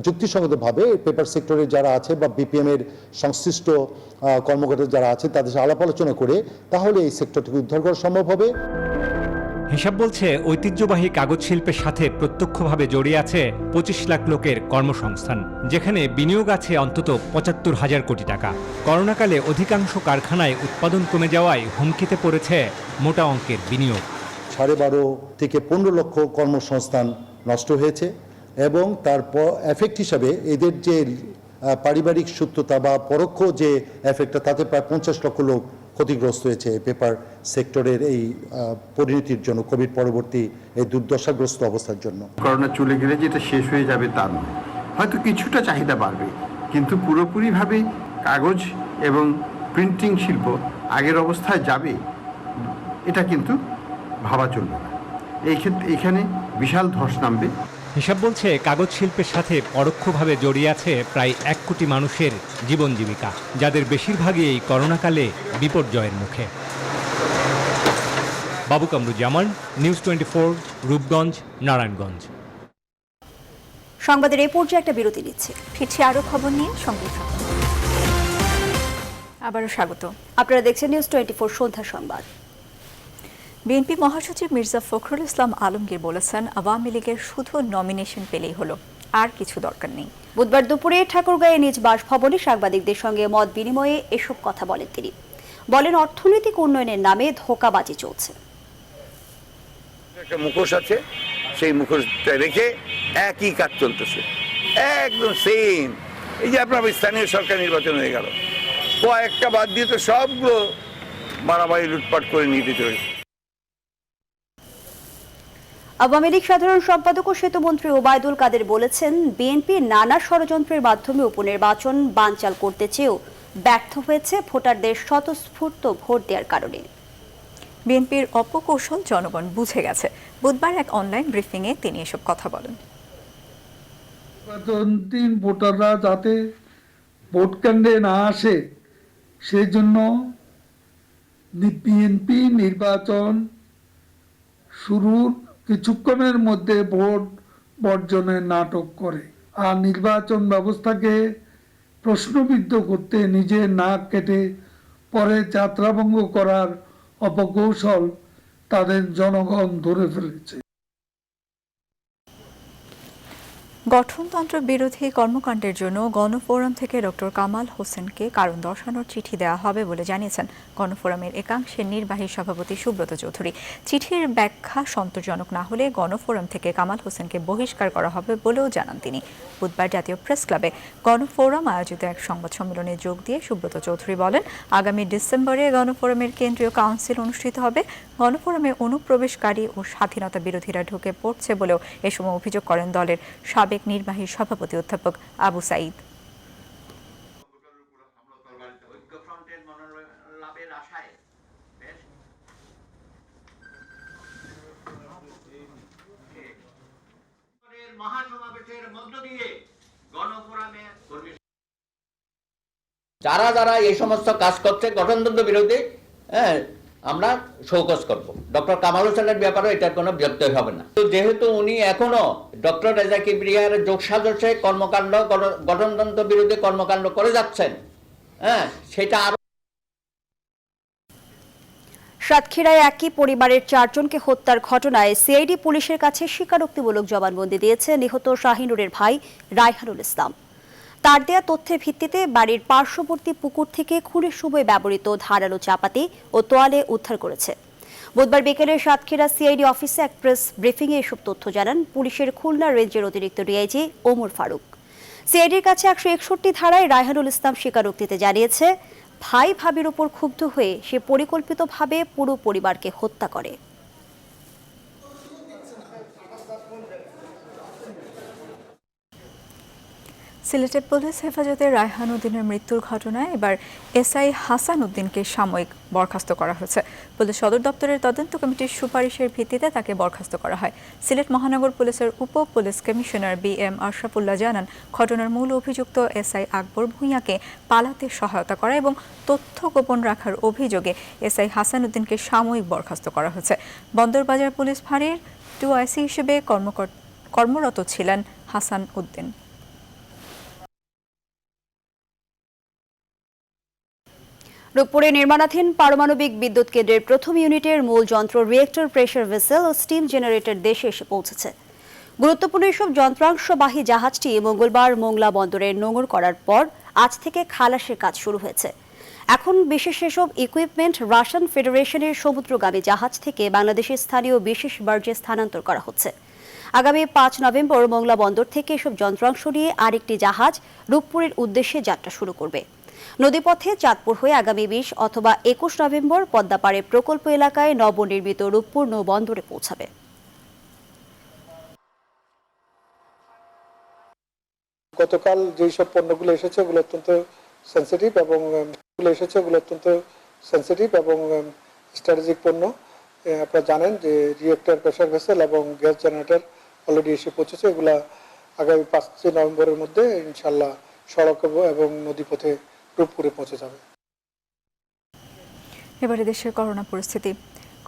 যুক্তিসঙ্গতভাবে, পেপার সেক্টরে যারা আছে বা বিপিএম এর সংশ্লিষ্ট কর্মকর্তা যারা আছে তাদের সাথে আলাপ আলোচনা করে, তাহলে এই সেক্টরটিকে উদ্ধার করা সম্ভব হবে। হিসাব বলছে, ঐতিহ্যবাহী কাগজ শিল্পের সাথে প্রত্যক্ষভাবে জড়িয়ে আছে 25 লাখ লোকের কর্মসংস্থান, যেখানে বিনিয়োগ আছে অন্তত 75,000 কোটি টাকা। করোনাকালে অধিকাংশ কারখানায় উৎপাদন কমে যাওয়ায় হুমকিতে পড়েছে মোটা অঙ্কের বিনিয়োগ। 12.5 থেকে 15 লক্ষ কর্মসংস্থান নষ্ট হয়েছে এবং তারপর এফেক্ট হিসাবে এদের যে পারিবারিক সূত্রতা বা পরোক্ষ যে এফেক্টটা, তাতে প্রায় 50 লক্ষ লোক ক্ষতিগ্রস্ত হয়েছে পেপার সেক্টরের এই পরিণতির জন্য, কোভিড পরবর্তী এই দুর্দশাগ্রস্ত অবস্থার জন্য। করোনা চলে গেলে যেটা শেষ হয়ে যাবে তা নয়, হয়তো কিছুটা চাহিদা বাড়বে, কিন্তু পুরোপুরিভাবে কাগজ এবং প্রিন্টিং শিল্প আগের অবস্থায় যাবে এটা কিন্তু ভাবা চলবে না। এই ক্ষেত্রে এখানে বিশাল ধস নামবে। হিসাব বলছে, কাগজ শিল্পের সাথে পরোক্ষভাবে জড়িয়ে আছে প্রায় 1 কোটি মানুষের জীবন জীবিকা, যাদের বেশিরভাগই এই করোনাকালে বিপর্যয়ের মুখে। বাবু কামরুজ্জামান, নিউজ 24, রূপগঞ্জ, নারায়ণগঞ্জ। সংবাদের এই পর্যায়ে একটা বিরতি নিচ্ছে, ফিরছি আরও খবর নিয়ে। সঙ্গে থাকুন। আবারও স্বাগত। আপনারা দেখছেন নিউজ 24 সন্ধ্যা সংবাদ। বিএনপি মহাসচিব মির্জা ফখরুল ইসলাম আলমগীর বলেছেন, আওয়ামী লীগের শুধু নমিনেশন পেলেই হলো, আর কিছু দরকার নেই। বুধবার দুপুরে ঠাকুরগাঁয়ে নিজ বাসভবনে সাংবাদিকদের সঙ্গে মত বিনিময়ে এসব কথা বলেন তিনি। বলেন, অর্থনৈতিক উন্নয়নের নামে ধোঁকাবাজি চলছে। একটা মুখোশ আছে, সেই মুখোশটা রেখে একই কাজ চলতেছে, একদম সেম। এই যে আপনার স্থানীয় সরকার নির্বাচন হয়ে গেল, কয়েকটা বাদ দিয়ে তো সবগুলো মারামারি লুটপাট করে নিতে চলেছে। আওয়ামী লীগ সাধারণ সম্পাদক ও সেতুমন্ত্রী ওবায়দুল কাদের বলেছেন, বিএনপি নানা ষড়যন্ত্রের মাধ্যমে উপনির্বাচন বানচাল করতে চেয়েও ব্যর্থ হয়েছে ভোটারদের স্বতঃস্ফূর্ত ভোট দেওয়ার কারণে। বিএনপির অপকৌশল জনগণ বুঝে গেছে। বুধবার এক অনলাইন ব্রিফিংয়ে তিনি এসব কথা বলেন। দিন ভোটাররা যাতে ভোট কেন্দ্রে না আসে সেই জন্য বিএনপি নির্বাচন শুরুর কিছুক্ষণের মধ্যে ভোট বর্জনের নাটক করে, আর নির্বাচন ব্যবস্থাকে প্রশ্নবিদ্ধ করতে নিজের নাক কেটে পরে যাত্রাভঙ্গ করার অপকৌশল তাদের জনগণ ধরে ফেলেছে। গঠনতন্ত্র বিরোধী কর্মকাণ্ডের জন্য গণফোরাম থেকে ডক্টর কামাল হোসেনকে কারণ দর্শানোর চিঠি দেওয়া হবে বলে জানিয়েছেন গণফোরামের একাংশের নির্বাহী সভাপতি সুব্রত চৌধুরী। চিঠির ব্যাখ্যা সন্তোষজনক না হলে গণফোরাম থেকে কামাল হোসেনকে বহিষ্কার করা হবে বলেও জানান তিনি। বুধবার জাতীয় প্রেস ক্লাবে গণফোরাম আয়োজিত এক সংবাদ সম্মেলনে যোগ দিয়ে সুব্রত চৌধুরী বলেন, আগামী ডিসেম্বরে গণফোরামের কেন্দ্রীয় কাউন্সিল অনুষ্ঠিত হবে। গণফোরামে অনুপ্রবেশকারী ও স্বাধীনতা বিরোধীরা ঢুকে পড়ছে বলেও এ সময় অভিযোগ করেন দলের সাবেক নির্বাহী সভাপতি অধ্যাপক আবু সাঈদ। যারা যারা এই সমস্ত কাজ করছে গঠনতন্ত্র বিরোধী, আমরা শোকজ করব। ডক্টর কামাল হোসেনের ব্যাপারে এটার কোনো ব্যত্যয় হবে না। তো যেহেতু উনি এখনো ডক্টর রেজা কিবরিয়ার যোগসাজশে কর্মকাণ্ড, গঠনতন্ত্র বিরোধী কর্মকাণ্ড করে যাচ্ছেন, সেটা আরো। সাতক্ষীরায় একই পরিবারের 4 জনকে হত্যার ঘটনায় সিআইডি পুলিশের কাছে স্বীকারোক্তিমূলক জবানবন্দি দিয়েছে নিহত শাহিনুরের ভাই রায়হানুল ইসলাম। তার দেয়া তথ্যের ভিত্তিতে বাড়ির পার্শ্ববর্তী পুকুর থেকে খুনের সময় ব্যবহৃত ধারালো চাপাতি ও তোয়ালে উদ্ধার করেছে। বুধবার বিকেলে সাতক্ষীরা সিআইডি অফিসে এক প্রেস ব্রিফিংয়ে এসব তথ্য জানান পুলিশের খুলনা রেঞ্জের অতিরিক্ত ডিআইজি ওমর ফারুক। সিআইডির কাছে 161 ধারায় রায়হানুল ইসলাম স্বীকারোক্তিতে জানিয়েছে, ভাই ভাবির উপর ক্ষুব্ধ হয়ে সে পরিকল্পিতভাবে পুরো পরিবারকে হত্যা করে। সিলেটের পুলিশ হেফাজতে রায়হান উদ্দিনের মৃত্যুর ঘটনায় এবার এসআই হাসান উদ্দিনকে সাময়িক বরখাস্ত করা হয়েছে। পুলিশ সদর দপ্তরের তদন্ত কমিটির সুপারিশের ভিত্তিতে তাকে বরখাস্ত করা হয়। সিলেট মহানগর পুলিশের উপ পুলিশ কমিশনার বিএম আশরাফুল্লাহ জানান, ঘটনার মূল অভিযুক্ত এসআই আকবর ভূঁইয়াকে পালাতে সহায়তা করা এবং তথ্য গোপন রাখার অভিযোগে এসআই হাসান উদ্দিনকে সাময়িক বরখাস্ত করা হয়েছে। বন্দরবাজার পুলিশ ফাঁড়ির 2IC হিসেবে কর্মরত ছিলেন হাসান উদ্দিন। রূপপুরে নির্মাণাধীন পারমাণবিক বিদ্যুৎ কেন্দ্রের প্রথম ইউনিটের মূল যন্ত্র, রিয়েক্টর, প্রেসার ভেসেল ও স্টিম জেনারেটর দেশে এসে পৌঁছেছে। গুরুত্বপূর্ণ এসব যন্ত্রাংশবাহী জাহাজটি মঙ্গলবার মোংলা বন্দরে নোঙর করার পর আজ থেকে খালাসের কাজ শুরু হয়েছে। এখন বিশেষ এসব ইকুইপমেন্ট রাশিয়ান ফেডারেশনের সমুদ্রগামী জাহাজ থেকে বাংলাদেশের স্থানীয় বিশেষ বার্জে স্থানান্তর করা হচ্ছে। আগামী 5 নভেম্বর মোংলা বন্দর থেকে এসব যন্ত্রাংশ নিয়ে আরেকটি জাহাজ রূপপুরের উদ্দেশ্যে যাত্রা শুরু করবে। নদীপথে চাঁদপুর হয়ে আগামী 20 অথবা 21 নভেম্বর পদ্মাপাড়ে প্রকল্প এলাকায় নবনির্মিত রূপপুর নৌবন্দরে পৌঁছাবে। গতকাল যেসব পণ্যগুলো এসেছে ওগুলো অত্যন্ত সেন্সিটিভ এবং স্ট্র্যাটেজিক পণ্য। আপনারা জানেন যে রিয়েক্টর, প্রেসার ভেসেল এবং গ্যাস জেনারেটর অলরেডি এসে পৌঁছেছে। এগুলা আগামী 5 নভেম্বরের মধ্যে ইনশাল্লাহ সড়ক এবং নদীপথে রূপপুরে পৌঁছে যাবে। এবারে দেশের করোনা পরিস্থিতি।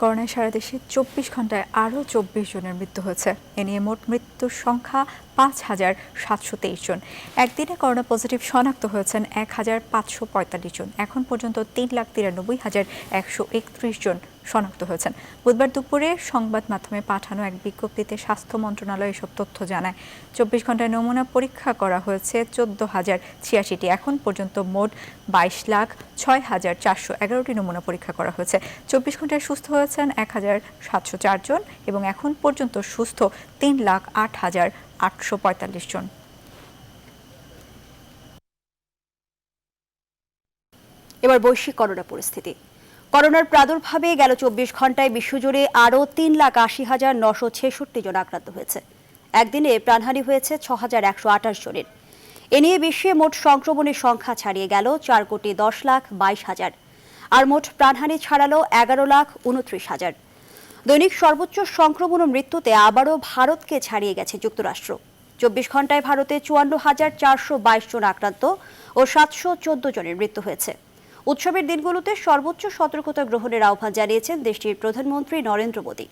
করোনায় সারা দেশে 24 ঘন্টায় আরও 24 জনের মৃত্যু হয়েছে। এ নিয়ে মোট মৃত্যুর সংখ্যা 5,723 জন। একদিনে করোনা পজিটিভ শনাক্ত হয়েছেন 1,545 জন। এখন পর্যন্ত 3,93,131 জন শনাক্ত হয়েছেন। বুধবার দুপুরে সংবাদ মাধ্যমে পাঠানো এক বিজ্ঞপ্তিতে স্বাস্থ্য মন্ত্রণালয় এসব তথ্য জানায়। 24 ঘন্টায় নমুনা পরীক্ষা করা হয়েছে 14,086টি। এখন পর্যন্ত মোট 22,06,411টি নমুনা পরীক্ষা করা হয়েছে। 24 ঘন্টায় সুস্থ হয়েছেন 1,704 জন এবং এখন পর্যন্ত সুস্থ 3,08,845 জন। এবার বৈশ্বিক করোনা পরিস্থিতি। করোনার প্রাদুর্ভাবে গেল 24 ঘন্টায় বিশ্বজুড়ে আরও 3,80,966 জন আক্রান্ত হয়েছে। একদিনে প্রাণহানি হয়েছে 6,128 জনের। এ নিয়ে বিশ্বে মোট সংক্রমণের সংখ্যা ছাড়িয়ে গেল 4,10,22,000 আর মোট প্রাণহানি ছাড়ালো 11,29,000। দৈনিক সর্বোচ্চ সংক্রমণ ও মৃত্যুতে আবারও ভারতকে ছাড়িয়ে গেছে যুক্তরাষ্ট্র। 24 ঘন্টায় ভারতে 54,422 জন আক্রান্ত ও 714 জনের মৃত্যু হয়েছে। উৎসবের দিনগুলোতে সর্বোচ্চ সতর্কতা গ্রহণের আহ্বান জানিয়েছেন দেশটির প্রধানমন্ত্রী নরেন্দ্র মোদী।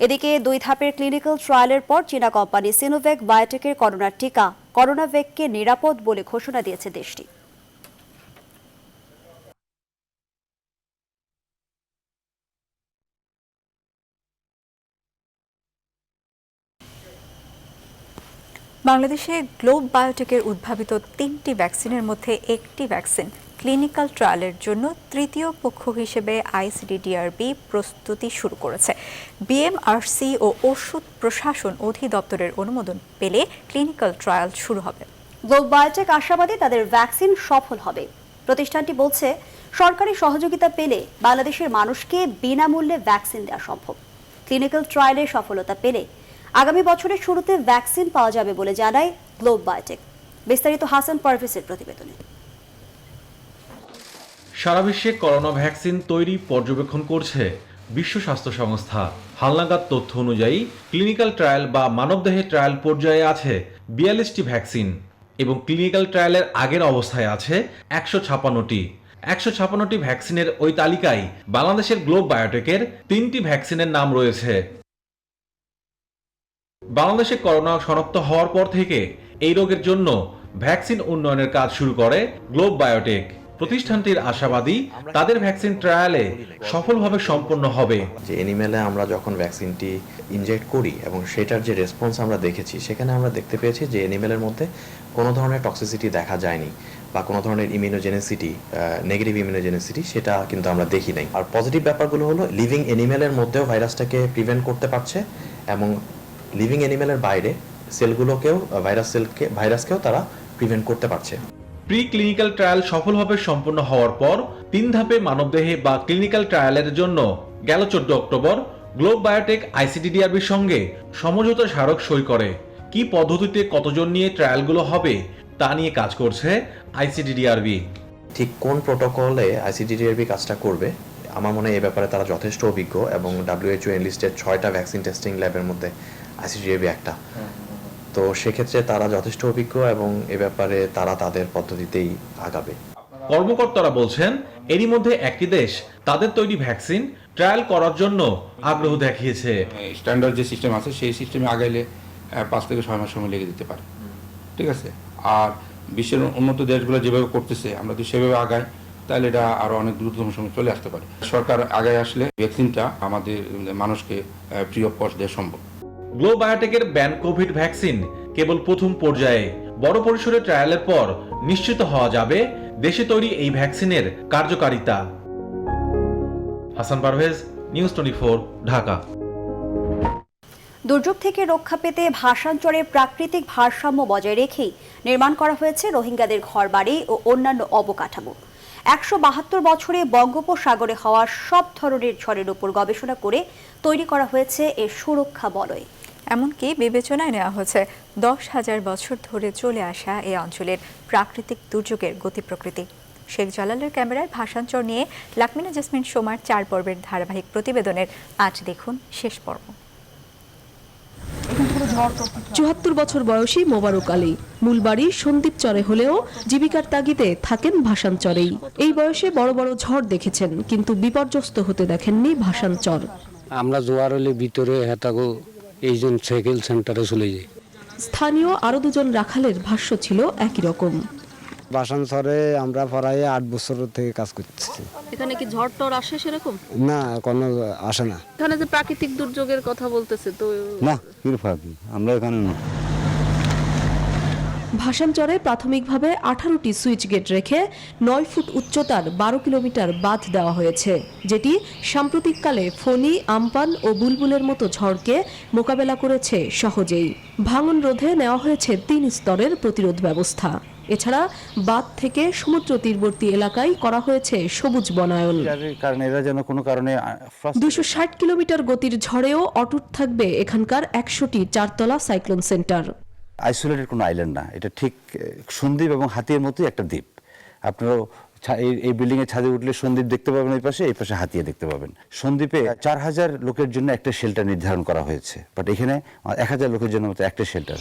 এদিকে 2 ধাপের ক্লিনিক্যাল ট্রায়ালের পর চীনা কোম্পানি সিনোভ্যাক বায়োটেকের করোনার টিকা করোনাভ্যাককে নিরাপদ বলে ঘোষণা দিয়েছে দেশটি। বাংলাদেশে গ্লোব বায়োটেকের উদ্ভাবিত 3টি ভ্যাকসিনের মধ্যে একটি ভ্যাকসিন ক্লিনিক্যাল ট্রায়ালের জন্য তৃতীয় পক্ষ হিসেবে আইসিডিডিআরবি প্রস্তুতি শুরু করেছে। বিএমআরসি ও ওষুধ প্রশাসন অধিদপ্তরের অনুমোদন পেলে ক্লিনিক্যাল ট্রায়াল শুরু হবে। গ্লোব বায়োটেক আশাবাদী তাদের ভ্যাকসিন সফল হবে। প্রতিষ্ঠানটি বলছে, সরকারি সহযোগিতা পেলে বাংলাদেশের মানুষকে বিনামূল্যে ভ্যাকসিন দেওয়া সম্ভব। ক্লিনিক্যাল ট্রায়ালে সফলতা পেলে আগামী বছরের শুরুতে ভ্যাকসিন পাওয়া যাবে বলে জানায় গ্লোব বায়োটেক। বিস্তারিত হাসান পারভেজের প্রতিবেদনে। সারা বিশ্বে করোনা ভ্যাকসিন তৈরি পর্যবেক্ষণ করছে বিশ্ব স্বাস্থ্য সংস্থা। হালনাগাদ তথ্য অনুযায়ী ক্লিনিক্যাল ট্রায়াল বা মানবদেহে ট্রায়াল পর্যায়ে আছে 42টি ভ্যাকসিন এবং ক্লিনিক্যাল ট্রায়ালের আগের অবস্থায় আছে 156টি। 156টি ভ্যাকসিনের ওই তালিকায় বাংলাদেশের গ্লোব বায়োটেকের 3টি ভ্যাকসিনের নাম রয়েছে। বাংলাদেশে করোনা শনাক্ত হওয়ার পর থেকে এই রোগের জন্য ভ্যাকসিন উন্নয়নের কাজ শুরু করে গ্লোব বায়োটেক। প্রতিষ্ঠানটির আশাবাদী তাদের ভ্যাকসিন ট্রায়ালে সফলভাবে সম্পন্ন হবে। যে এনিমেলে আমরা যখন ভ্যাকসিনটি ইনজেক্ট করি এবং সেটার যে রেসপন্স আমরা দেখেছি, সেখানে আমরা দেখতে পেয়েছি যে এনিমেলের মধ্যে কোনো ধরনের টক্সিসিটি দেখা যায়নি বা কোনো ধরনের ইমিউনোজেনিসিটি, নেগেটিভ ইমিউনোজেনিসিটি সেটা কিন্তু আমরা দেখি নাই। আর পজিটিভ ব্যাপারগুলো হলো লিভিং এনিমেলের মধ্যেও ভাইরাসটাকে প্রিভেন্ট করতে পারছে এবং লিভিং এনিমেলের বাইরে সেলগুলোকেও ভাইরাসকেও তারা প্রিভেন্ট করতে পারছে। প্রি ক্লিনিক্যাল ট্রায়াল সফলভাবে সম্পন্ন হওয়ার পর 3 ধাপে মানবদেহে বা ক্লিনিক্যাল ট্রায়ালের জন্য গেল 14 অক্টোবর গ্লোব বায়োটেক আইসিডিডিআরবির সঙ্গে সমঝোতা স্মারক সই করে। কি পদ্ধতিতে কতজন নিয়ে ট্রায়ালগুলো হবে তা নিয়ে কাজ করছে আইসিডিডিআরবি। ঠিক কোন প্রোটোকলে আইসিডিডিআরবি কাজটা করবে, আমার মনে হয় এই ব্যাপারে তারা যথেষ্ট অভিজ্ঞ এবং WHO এনলিস্টেড 6টা ভ্যাকসিন টেস্টিং ল্যাবের মধ্যে আইসিডিডিআরবি একটা। তো সেক্ষেত্রে তারা যথেষ্ট অভিজ্ঞ এবং এ ব্যাপারে তারা তাদের পদ্ধতিতেই আগাবে। কর্মকর্তারা বলছেন, এরই মধ্যে একটি দেশ তাদের তৈরি ভ্যাকসিন ট্রায়াল করার জন্য আগ্রহ দেখিয়েছে। স্ট্যান্ডার্ড যে সিস্টেম আছে সেই সিস্টেমে আগাইলে 5 থেকে 6 মাস সময় লেগে যেতে পারে, ঠিক আছে। আর বিশ্বের উন্নত দেশগুলো যেভাবে করতেছে, আমরা যদি সেভাবে আগাই তাহলে এটা আরো অনেক দ্রুততম সময় চলে আসতে পারে। সরকার আগায় আসলে ভ্যাকসিনটা আমাদের মানুষকে ফ্রি অফ কস্ট দেওয়া সম্ভব। গ্লোব বায়োটেকের ব্যান কোভিড ভ্যাকসিন কেবল প্রথম পর্যায়ে। বড় পরিসরে ট্রায়ালের পর নিশ্চিত হওয়া যাবে দেশে তৈরি এই ভ্যাকসিনের কার্যকারিতা। হাসান পারভেজ, নিউজ 24, ঢাকা। দুর্যোগ থেকে রক্ষা পেতে ভাষান্তরে প্রাকৃতিক ভারসাম্য বজায় রেখেই নির্মাণ করা হয়েছে রোহিঙ্গাদের ঘরবাড়ি ও অন্যান্য অবকাঠামো। 172 বছরে বঙ্গোপসাগরে হওয়া সব ধরনের ঝড়ের উপর গবেষণা করে তৈরি করা হয়েছে এর সুরক্ষা বলয়। এমনকি বিবেচনায় নেওয়া হয়েছে 10,000 বছর ধরে চলে আসা এই অঞ্চলের প্রাকৃতিক দুর্যোগের গতি প্রকৃতি। শেখ জালালের ক্যামেরায় ভাষান্তর নিয়ে লাকমিনা জেসমিন সোমার 4 পর্বের ধারাবাহিক প্রতিবেদনের আজ দেখুন শেষ পর্ব। ৭৪ বছর বয়সী মোবারক আলী মূল বাড়ি সন্দীপচরে হলেও জীবিকার তাগিদে থাকেন ভাসানচরেই। এই বয়সে বড় বড় ঝড় দেখেছেন, কিন্তু বিপর্যস্ত হতে দেখেননি ভাসানচর। আমরা জোয়ার হলে ভিতরে হেতাগো এই জন সাইকেল সেন্টারে চলে যাই। স্থানীয় আরো দুজন রাখালের ভাষ্য ছিল একই রকম। ভাসানচরে আমরা প্রায় 8 বছর থেকে কাজ করতেছি। এখানে কি ঝড় টড় আসে সেরকম? না, কোনো আসে না। এখানে যে প্রাকৃতিক দুর্যোগের কথা বলতেছে তো না, আমরা এখানে না। ভাসানচরে প্রাথমিকভাবে 18টি সুইচ গেট রেখে 9 ফুট উচ্চতার 12 কিলোমিটার বাঁধ দেওয়া হয়েছে, যেটি সাম্প্রতিককালে ফণী, আমপান ও বুলবুলের মতো ঝড়কে মোকাবেলা করেছে সহজেই। ভাঙন রোধে নেওয়া হয়েছে 3 স্তরের প্রতিরোধ ব্যবস্থা। এছাড়া বাঁধ থেকে সমুদ্র তীরবর্তী এলাকায় করা হয়েছে সবুজ বনায়ন। 260 কিলোমিটার গতির ঝড়েও অটুট থাকবে এখানকার 100টি চারতলা সাইক্লোন সেন্টার। আইসোলেটেড কোনো আইল্যান্ড না, এটা ঠিক সন্দ্বীপ এবং হাতিয়ার মতোই একটা দ্বীপ। আপনারা এই বিল্ডিং এর ছাদে উঠলে সন্দ্বীপ দেখতে পাবেন, এই পাশে হাতিয়া দেখতে পাবেন। সন্দ্বীপে 4000 লোকের জন্য একটা শেল্টার নির্ধারণ করা হয়েছে, বাট এখানে 1000 লোকের জন্য মতো একটা শেল্টার।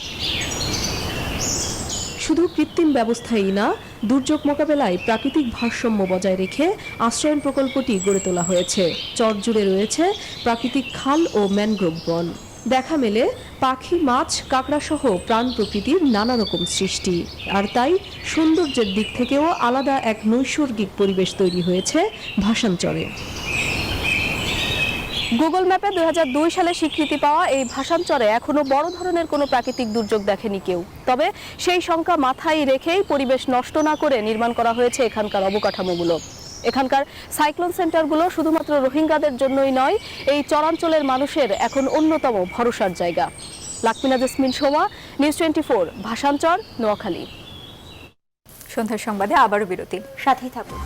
শুধু কৃত্রিম ব্যবস্থাই না, দুর্যোগ মোকাবেলায় প্রাকৃতিক ভারসাম্য বজায় রেখে আশ্রয়ন প্রকল্পটি গড়ে তোলা হয়েছে। চর জুড়ে রয়েছে প্রাকৃতিক খাল ও ম্যানগ্রোভ বন। দেখা মেলে পাখি, মাছ, কাঁকড়া সহ প্রাণ প্রকৃতির নানা রকম সৃষ্টি। আর তাই সৌন্দর্যের দিক থেকেও আলাদা এক নৈসর্গিক পরিবেশ তৈরি হয়েছে ভাসানচরে। গুগল ম্যাপে 2002 সালে স্বীকৃতি পাওয়া এই ভাসানচরে এখনো বড় ধরনের কোনো প্রাকৃতিক দুর্যোগ দেখেনি কেউ। তবে সেই সংখ্যা মাথায় রেখেই পরিবেশ নষ্ট না করে নির্মাণ করা হয়েছে এখানকার অবকাঠামোগুলো। এখানকার সাইক্লোন সেন্টারগুলো শুধুমাত্র রোহিঙ্গাদের জন্যই নয়, এই চরাঞ্চলের মানুষের এখন অন্যতম ভরসার জায়গা। লাকমিনা জেসমিন সোমা, নিউজ 24, ভাসানচর, নোয়াখালী। সন্ধ্যার সংবাদে আবারও বিরতি, সাথেই থাকুন।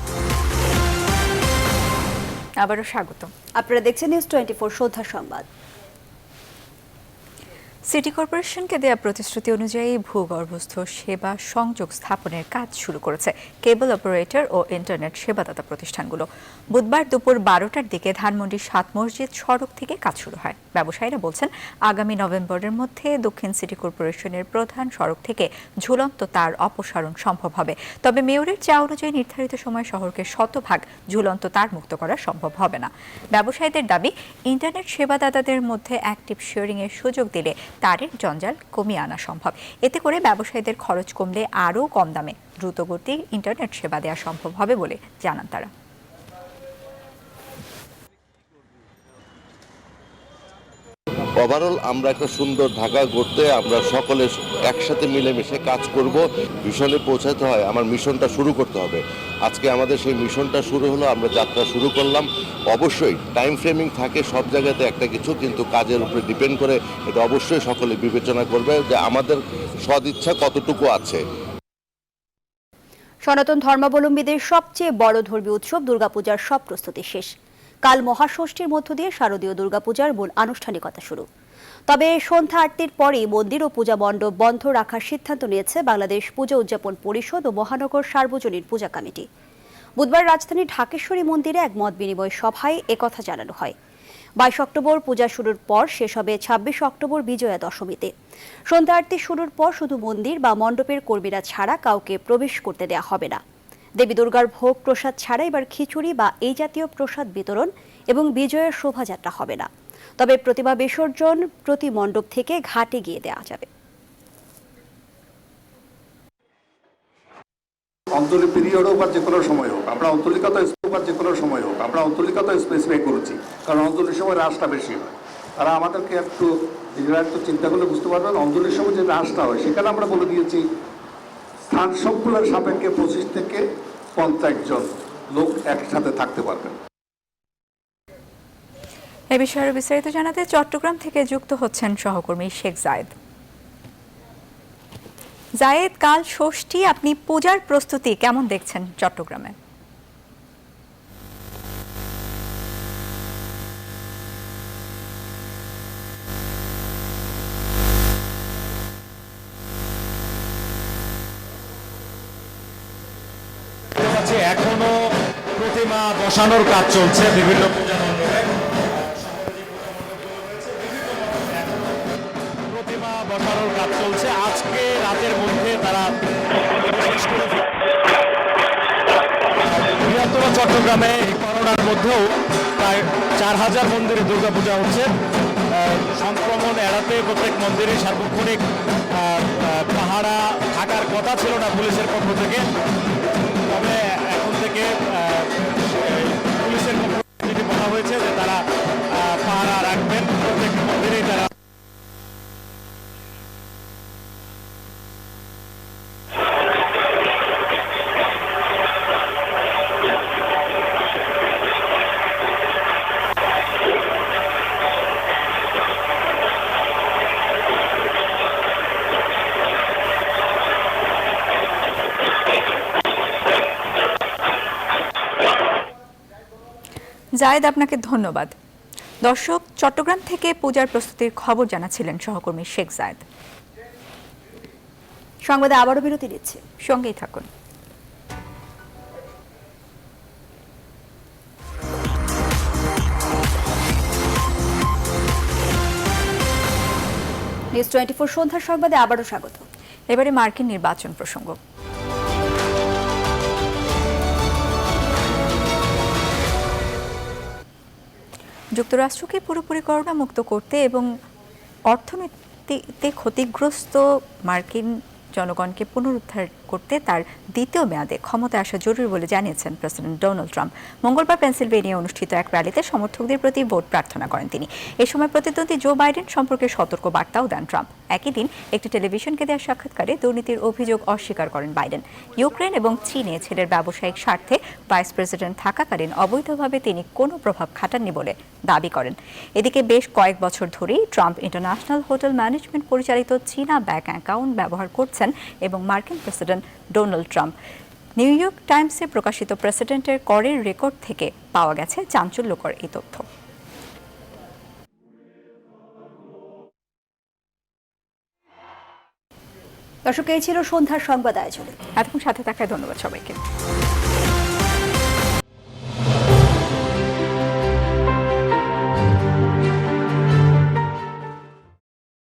আবারও স্বাগত। আপনারা দেখছেন নিউজ 24 সন্ধ্যার সংবাদ। সিটি কর্পোরেশনকে দেয়া প্রতিশ্রুতি অনুযায়ী ভূগর্ভস্থ সেবা সংযোগ স্থাপনের কাজ শুরু করেছে কেবল অপারেটর ও ইন্টারনেট সেবাদাতা প্রতিষ্ঠানগুলো। বুধবার দুপুর 12টার দিকে ধানমন্ডি 7 মসজিদ সড়ক থেকে কাজ শুরু হয়। ব্যবসায়ীরা বলছেন আগামী নভেম্বরের মধ্যে দক্ষিণ সিটি কর্পোরেশনের প্রধান সড়ক থেকে ঝুলন্ত তার অপসারণ সম্ভব হবে। তবে মেয়রের চাওয়া অনুযায়ী নির্ধারিত সময় শহরকে শতভাগ ঝুলন্ত তার মুক্ত করা সম্ভব হবে না। ব্যবসায়ীদের দাবি, ইন্টারনেট সেবাদাতাদের মধ্যে অ্যাক্টিভ শেয়ারিং এর সুযোগ দিলে তারের জঞ্জাল কমিয়ে আনা সম্ভব। এতে করে ব্যবসায়ীদের খরচ কমলে আরও কম দামে দ্রুতগতির ইন্টারনেট সেবা দেওয়া সম্ভব হবে বলে জানান তারা। ওভারঅল আমরা একটা সুন্দর ঢাকা গড়তে আমরা সকলে একসাথে মিলেমিশে কাজ করব। মিশনে পৌঁছাতে হয়, আমার মিশনটা শুরু করতে হবে। আজকে আমাদের সেই মিশনটা শুরু হলো, আমরা যাত্রা শুরু করলাম। অবশ্যই টাইম ফ্রেমিং থাকে সব জায়গাতে একটা কিছু, কিন্তু কাজের উপরে ডিপেন্ড করে। এটা অবশ্যই সকলে বিবেচনা করবে যে আমাদের সদিচ্ছা কতটুকু আছে। সনাতন ধর্মাবলম্বীদের সবচেয়ে বড় ধর্মীয় উৎসব দুর্গাপূজার সব প্রস্তুতি শেষ। কাল মহাষষ্ঠীর মধ্য দিয়ে শারদীয় দুর্গাপূজার মূল আনুষ্ঠানিকতা শুরু। তবে সন্ধ্যা আরতির পরেই মন্দির ও পূজা মণ্ডপ বন্ধ রাখার সিদ্ধান্ত নিয়েছে বাংলাদেশ পূজা উদযাপন পরিষদ ও মহানগর সার্বজনীন পূজা কমিটি। বুধবার রাজধানীর ঢাকেশ্বরী মন্দিরে এক মত বিনিময় সভায় একথা জানানো হয়। 22 অক্টোবর পূজা শুরুর পর শেষ হবে 26 অক্টোবর বিজয়া দশমীতে। সন্ধ্যা আরতি শুরুর পর শুধু মন্দির বা মণ্ডপের কর্মীরা ছাড়া কাউকে প্রবেশ করতে দেওয়া হবে না। দেবী দুর্গার ভোগ প্রসাদ ছাড়া এবার খিচুড়ি বা এই জাতীয় প্রসাদ বিতরণ এবং বিজয়ের শোভাযাত্রা হবে না। তবে প্রতিমা বিসর্জন প্রতি মণ্ডপ থেকে ঘাটে গিয়ে দেওয়া যাবে। অঞ্চলিক পিরিয়ড হোক বা যে কোনো সময় হোক, আমরা অঞ্চলিকতা বা যে কোনো সময় হোক, আমরা অঞ্চলিকতা স্পেসিফাই করেছি, কারণ অঞ্চলের সময় রাসটা বেশি হয়। তারা আমাদেরকে একটু নিজেরা একটু চিন্তা করলে বুঝতে পারবেন, অঞ্চলের সময় যে রাসটা হয় সেখানে আমরা বলে দিয়েছি স্থান সংকুলের সাপেক্ষে 25 থেকে 50 জন লোক একসাথে থাকতে পারবেন। এ বিষয়ে বিস্তারিত জানাতে চট্টগ্রাম থেকে যুক্ত হচ্ছেন সহকর্মী শেখ জায়েদ। জায়েদ, কাল ষষ্ঠী, আপনি পূজার প্রস্তুতি কেমন দেখছেন চট্টগ্রামে? এখনো প্রতিমা বসানোর কাজ চলছে বিভিন্ন প্রতিমা সরানোর কাজ চলছে। আজকে রাতের মধ্যে তারা শেষ করে বৃহত্তর চট্টগ্রামে এই করোনার মধ্যেও প্রায় 4000 মন্দিরে দুর্গাপূজা হচ্ছে। সংক্রমণ এড়াতে প্রত্যেক মন্দিরে সার্বক্ষণিক পাহারা থাকার কথা ছিল না পুলিশের পক্ষ থেকে, তবে এখন থেকে পুলিশের পক্ষ থেকে বলা হয়েছে যে তারা পাহারা রাখবেন প্রত্যেক মন্দিরেই তারা। জায়েদ, আপনাকে ধন্যবাদ। দর্শক, চট্টগ্রাম থেকে পূজার প্রস্তুতির খবর জানাচ্ছিলেন সহকর্মী শেখ জায়েদ। সংবাদে আবারও বিরতি দিচ্ছে, সঙ্গেই থাকুন। নিউজ 24 সন্ধ্যার সংবাদে আবারও স্বাগত। এবারে মার্কিন নির্বাচন প্রসঙ্গ। যুক্তরাষ্ট্রকে পুরোপুরি করোনা মুক্ত করতে এবং অর্থনীতিতে ক্ষতিগ্রস্ত মার্কিন জনগণকে পুনরুদ্ধার করতে তার দ্বিতীয় মেয়াদে ক্ষমতায় আসা জরুরি বলে জানিয়েছেন প্রেসিডেন্ট ডোনাল্ড ট্রাম্প। মঙ্গলবার পেনসিলভেনিয়ায় অনুষ্ঠিত এক র্যালিতে সমর্থকদের প্রতি ভোট প্রার্থনা করেন তিনি। এ সময় প্রতিদ্বন্দ্বী জো বাইডেন সম্পর্কে সতর্ক বার্তাও দেন ট্রাম্প। একই দিন একটি টেলিভিশনকে দেওয়া সাক্ষাৎকারে দুর্নীতির অভিযোগ অস্বীকার করেন বাইডেন। ইউক্রেন এবং চীনে ছেলের ব্যবসায়িক স্বার্থে ভাইস প্রেসিডেন্ট থাকাকালীন অবৈধভাবে তিনি কোনো প্রভাব খাটাননি বলে দাবি করেন। এদিকে বেশ কয়েক বছর ধরেই ট্রাম্প ইন্টারন্যাশনাল হোটেল ম্যানেজমেন্ট পরিচালিত চীনা ব্যাংক অ্যাকাউন্ট ব্যবহার করছেন এবং মার্কিন president Donald Trump. New York টাইমসে প্রকাশিত প্রেসিডেন্টের করের রেকর্ড থেকে পাওয়া গেছে চাঞ্চল্যকর এই তথ্য। দর্শক, এই ছিল সন্ধ্যার সংবাদ আয়োজনে। এতক্ষণ সাথে থাকায় ধন্যবাদ সবাইকে।